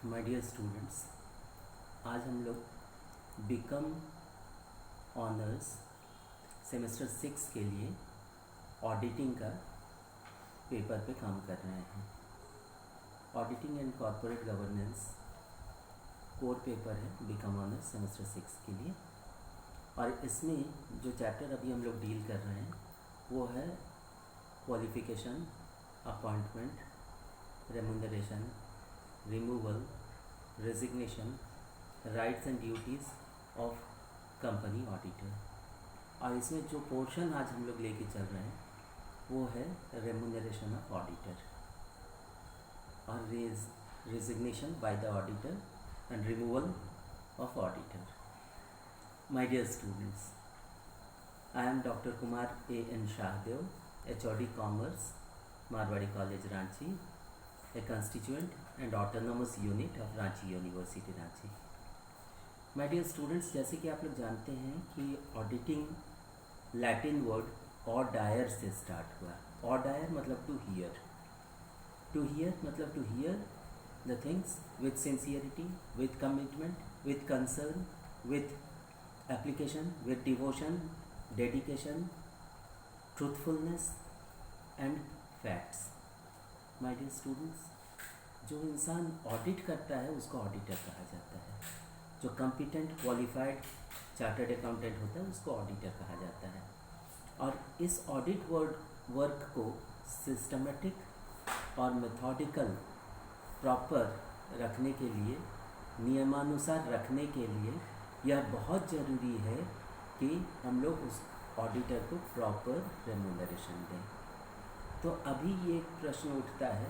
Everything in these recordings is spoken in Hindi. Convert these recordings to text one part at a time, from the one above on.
माय डियर स्टूडेंट्स, आज हम लोग बिकम ऑनर्स सेमेस्टर 6 के लिए ऑडिटिंग का पेपर पे काम कर रहे हैं। Auditing and corporate governance core paper है बिकम ऑनर्स सेमेस्टर 6 के लिए। और इसमें जो चैप्टर अभी हम लोग डील कर रहे हैं वो है qualification, appointment, remuneration, removal, resignation, rights and duties of company auditor. और इसमें जो पोर्शन आज हम लोग लेके चल रहे हैं वो है रेमुनरेशन ऑफ ऑडिटर और resignation by the auditor and removal of auditor. My dear students, I am doctor Kumar A.N. Shahdeo, HOD commerce, Marwari college Ranchi, a constituent and autonomous unit of Ranchi University Ranchi। My dear students, जैसे कि आप लोग जानते हैं कि ऑडिटिंग लैटिन वर्ड ऑडायर से स्टार्ट हुआ। ऑडायर मतलब टू हियर, टू हियर मतलब to hear the things with sincerity, with commitment, with concern, with application, with devotion, dedication, truthfulness and facts. My dear students, जो इंसान ऑडिट करता है उसको ऑडिटर कहा जाता है। जो कॉम्पिटेंट क्वालिफाइड चार्टर्ड अकाउंटेंट होता है उसको ऑडिटर कहा जाता है। और इस ऑडिट वर्क को सिस्टमेटिक और मेथोडिकल प्रॉपर रखने के लिए, नियमानुसार रखने के लिए यह बहुत ज़रूरी है कि हम लोग उस ऑडिटर को प्रॉपर रेमुनरेशन दें। तो अभी ये प्रश्न उठता है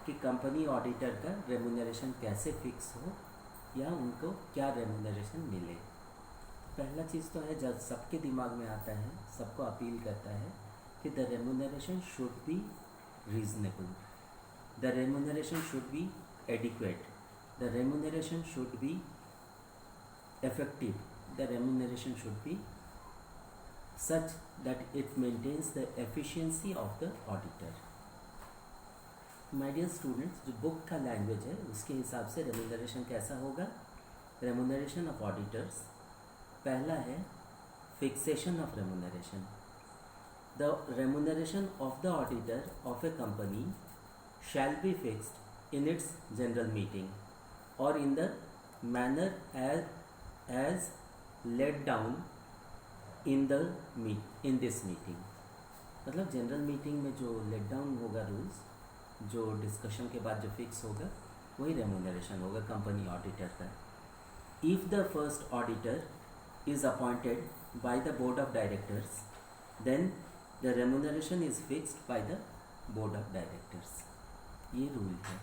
कि कंपनी ऑडिटर का रेमुनरेशन कैसे फिक्स हो या उनको क्या रेमुनरेशन मिले। पहला चीज़ तो है जब सबके दिमाग में आता है, सबको अपील करता है कि the remuneration should be reasonable, the remuneration should be adequate, the remuneration should be effective, the remuneration should be such that it maintains the efficiency of the auditor। My dear students, जो बुक का लैंग्वेज है उसके हिसाब से रेमुनरेशन कैसा होगा। रेमुनरेशन ऑफ ऑडिटर्स, पहला है fixation of remuneration. The remuneration of the auditor of a company shall be fixed in its general meeting और in the manner as laid down in this meeting। मतलब जनरल मीटिंग में जो लेट डाउन होगा रूल्स, जो डिस्कशन के बाद जो फिक्स होगा वही रेमुनरेशन होगा कंपनी ऑडिटर का। If the first auditor is appointed by the board of directors then the remuneration is fixed by the board of directors. ये रूल है।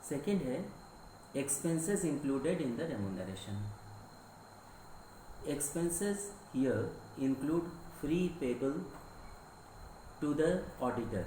सेकेंड है expenses included in the remuneration. Expenses here include fee payable to the auditor।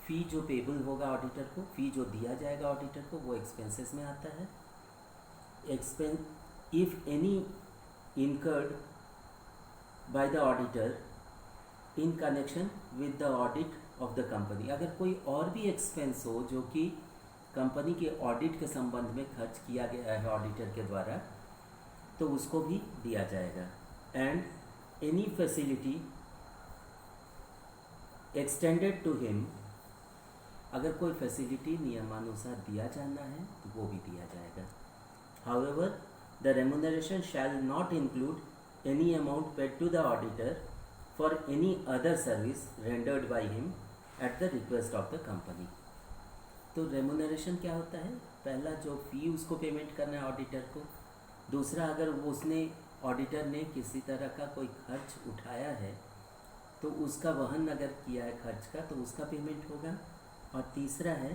फी जो पेबल होगा ऑडिटर को, फी जो दिया जाएगा ऑडिटर को, वो एक्सपेंसेस में आता है। If any incurred by the auditor in connection with the audit of the company, अगर कोई और भी एक्सपेंस हो जो कि कंपनी के ऑडिट के संबंध में खर्च किया गया है ऑडिटर के द्वारा, तो उसको भी दिया जाएगा। And any facility extended to him, अगर कोई फैसिलिटी नियमानुसार दिया जाना है तो वो भी दिया जाएगा। However the remuneration shall not include any amount paid to the auditor for any other service rendered by him at the request of the company. तो रेमुनरेशन क्या होता है? पहला जो फी उसको पेमेंट करना है ऑडिटर को। दूसरा, अगर उसने ऑडिटर ने किसी तरह का कोई खर्च उठाया है तो उसका वहन अगर किया है खर्च का तो उसका पेमेंट होगा। और तीसरा है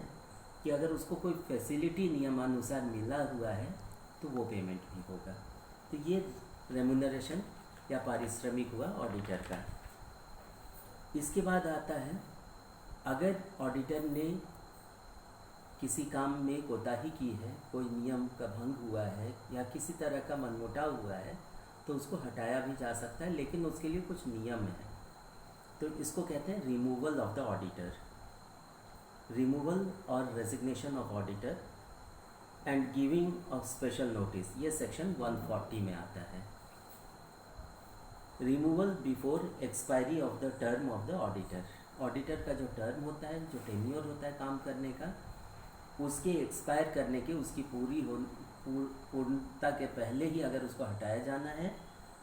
कि अगर उसको कोई फैसिलिटी नियमानुसार मिला हुआ है तो वो पेमेंट भी होगा। तो ये रेमुनरेशन या पारिश्रमिक हुआ ऑडिटर का। इसके बाद आता है अगर ऑडिटर ने किसी काम में कोताही की है, कोई नियम का भंग हुआ है या किसी तरह का मनमुटाव हुआ है तो उसको हटाया भी जा सकता है, लेकिन उसके लिए कुछ नियम है। तो इसको कहते हैं removal of the auditor. Removal और resignation of auditor and giving of special notice, ये सेक्शन 140 में आता है। Removal before expiry of the term of the auditor, auditor का जो टर्म होता है, जो टेन्योर होता है काम करने का, उसके एक्सपायर करने के, उसकी पूर्णता के पहले ही अगर उसको हटाया जाना है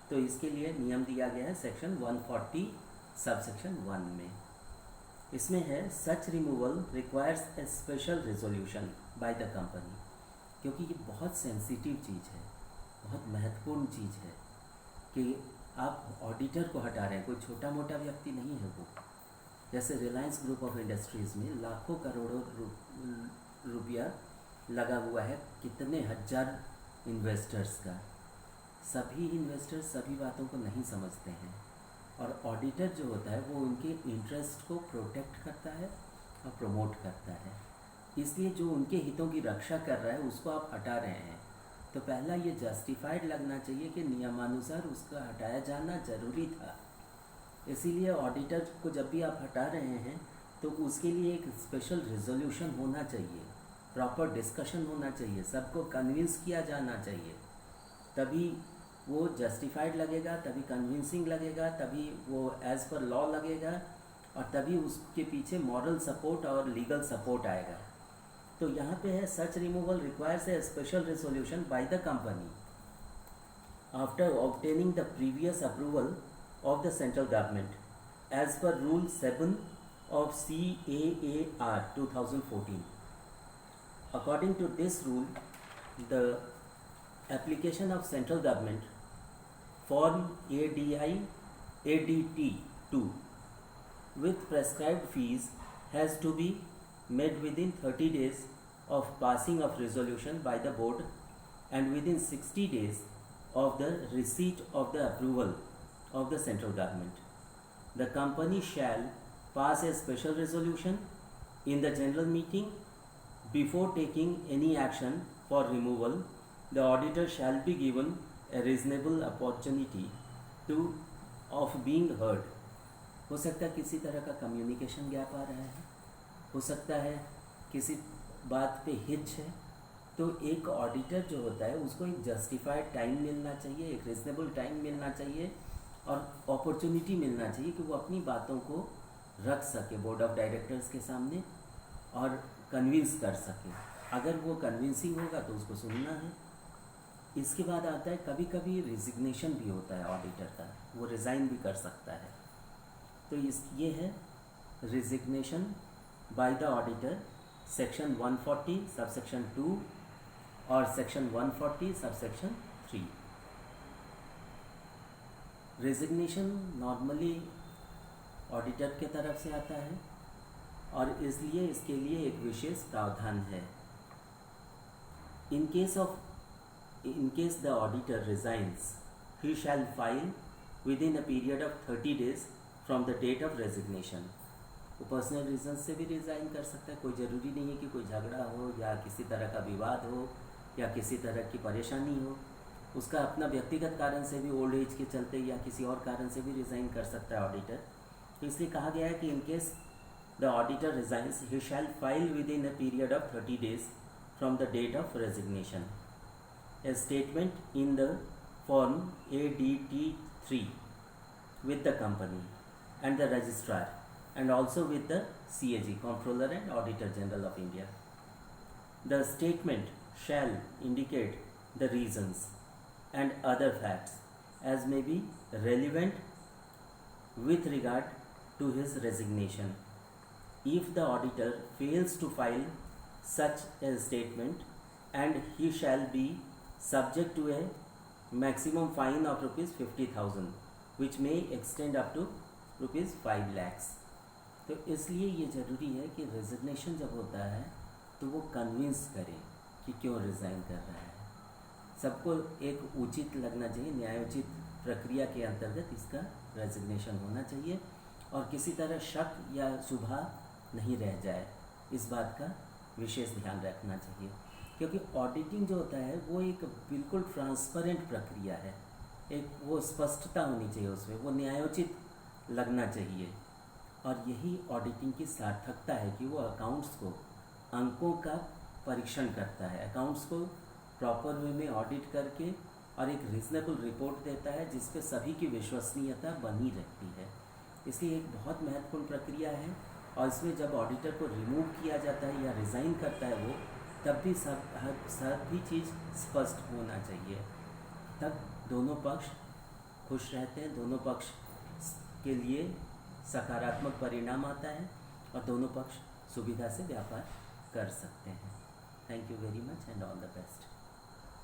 तो इसके लिए नियम दिया गया है सेक्शन 140 सब सेक्शन 1 में। इसमें है such removal requires a special resolution by the company, क्योंकि ये बहुत सेंसिटिव चीज़ है, बहुत महत्वपूर्ण चीज़ है कि आप ऑडिटर को हटा रहे हैं, कोई छोटा मोटा व्यक्ति नहीं है वो। जैसे रिलायंस ग्रुप ऑफ इंडस्ट्रीज़ में लाखों करोड़ों रुपया लगा हुआ है, कितने हजार इन्वेस्टर्स का, सभी इन्वेस्टर्स सभी बातों को नहीं समझते हैं, और ऑडिटर जो होता है वो उनके इंटरेस्ट को प्रोटेक्ट करता है और प्रमोट करता है। इसलिए जो उनके हितों की रक्षा कर रहा है उसको आप हटा रहे हैं, तो पहला ये जस्टिफाइड लगना चाहिए कि नियमानुसार उसका हटाया जाना जरूरी था। इसीलिए ऑडिटर को जब भी आप हटा रहे हैं तो उसके लिए एक स्पेशल रिजोल्यूशन होना चाहिए, प्रॉपर डिस्कशन होना चाहिए, सबको कन्विंस किया जाना चाहिए, तभी वो जस्टिफाइड लगेगा, तभी कन्विंसिंग लगेगा, तभी वो एज़ पर लॉ लगेगा, और तभी उसके पीछे मॉरल सपोर्ट और लीगल सपोर्ट आएगा। तो यहाँ पे है such removal requires a special resolution by the company after obtaining the previous approval of the central government as per rule 7 of CAAR 2014. According to this rule, the application of central government form ADT 2 with prescribed fees has to be made within 30 days of passing of resolution by the board and within 60 days of the receipt of the approval of the central government. The company shall pass a special resolution in the general meeting before taking any action for removal. The auditor shall be given a reasonable opportunity to of being heard. हो सकता है किसी तरह का कम्युनिकेशन गैप आ रहा है, हो सकता है किसी बात पे हिच है, तो एक ऑडिटर जो होता है उसको एक जस्टिफाइड टाइम मिलना चाहिए, एक रीजनेबल टाइम मिलना चाहिए और अपॉर्चुनिटी मिलना चाहिए कि वो अपनी बातों को रख सके बोर्ड ऑफ डायरेक्टर्स के सामने और कन्विंस कर सके। अगर वो कन्विंसिंग होगा तो उसको सुनना है। इसके बाद आता है कभी कभी रिजिग्नेशन भी होता है ऑडिटर का, वो रिज़ाइन भी कर सकता है। तो ये है resignation bye the auditor, section 140 subsection 2 और section 140 subsection 3। Resignation normally auditor के तरफ से आता है और इसलिए इसके लिए एक विशेष प्रावधान है। In case the auditor resigns he shall file within a period of 30 days from the date of resignation. वो पर्सनल रीजन से भी रिज़ाइन कर सकता है, कोई ज़रूरी नहीं है कि कोई झगड़ा हो या किसी तरह का विवाद हो या किसी तरह की परेशानी हो, उसका अपना व्यक्तिगत कारण से भी, ओल्ड एज के चलते या किसी और कारण से भी रिज़ाइन कर सकता है ऑडिटर। तो इसलिए कहा गया है कि in case the auditor resigns he shall file within a period of 30 days from the date of resignation a statement in the form ADT 3 with the company and the registrar and also with the CAG, Comptroller and Auditor General of India. The statement shall indicate the reasons and other facts as may be relevant with regard to his resignation. If the auditor fails to file such a statement, and he shall be subject to a maximum fine of ₹50,000 which may extend up to ₹5 lakhs. तो इसलिए ये ज़रूरी है कि रेजिग्नेशन जब होता है तो वो कन्विंस करे कि क्यों रिज़ाइन कर रहा है। सबको एक उचित लगना चाहिए, न्यायोचित प्रक्रिया के अंतर्गत इसका रेजिग्नेशन होना चाहिए और किसी तरह शक या शुभा नहीं रह जाए, इस बात का विशेष ध्यान रखना चाहिए। क्योंकि ऑडिटिंग जो होता है वो एक बिल्कुल ट्रांसपेरेंट प्रक्रिया है, एक वो स्पष्टता होनी चाहिए उसमें, वो न्यायोचित लगना चाहिए और यही ऑडिटिंग की सार्थकता है कि वो अकाउंट्स को, अंकों का परीक्षण करता है, अकाउंट्स को प्रॉपर वे में ऑडिट करके और एक रीजनेबल रिपोर्ट देता है जिस पे सभी की विश्वसनीयता बनी रहती है। इसलिए एक बहुत महत्वपूर्ण प्रक्रिया है और इसमें जब ऑडिटर को रिमूव किया जाता है या रिज़ाइन करता है वो, तब भी सभी चीज़ स्पष्ट होना चाहिए, तब दोनों पक्ष खुश रहते हैं, दोनों पक्ष के लिए सकारात्मक परिणाम आता है और दोनों पक्ष सुविधा से व्यापार कर सकते हैं। Thank you very much and all the best.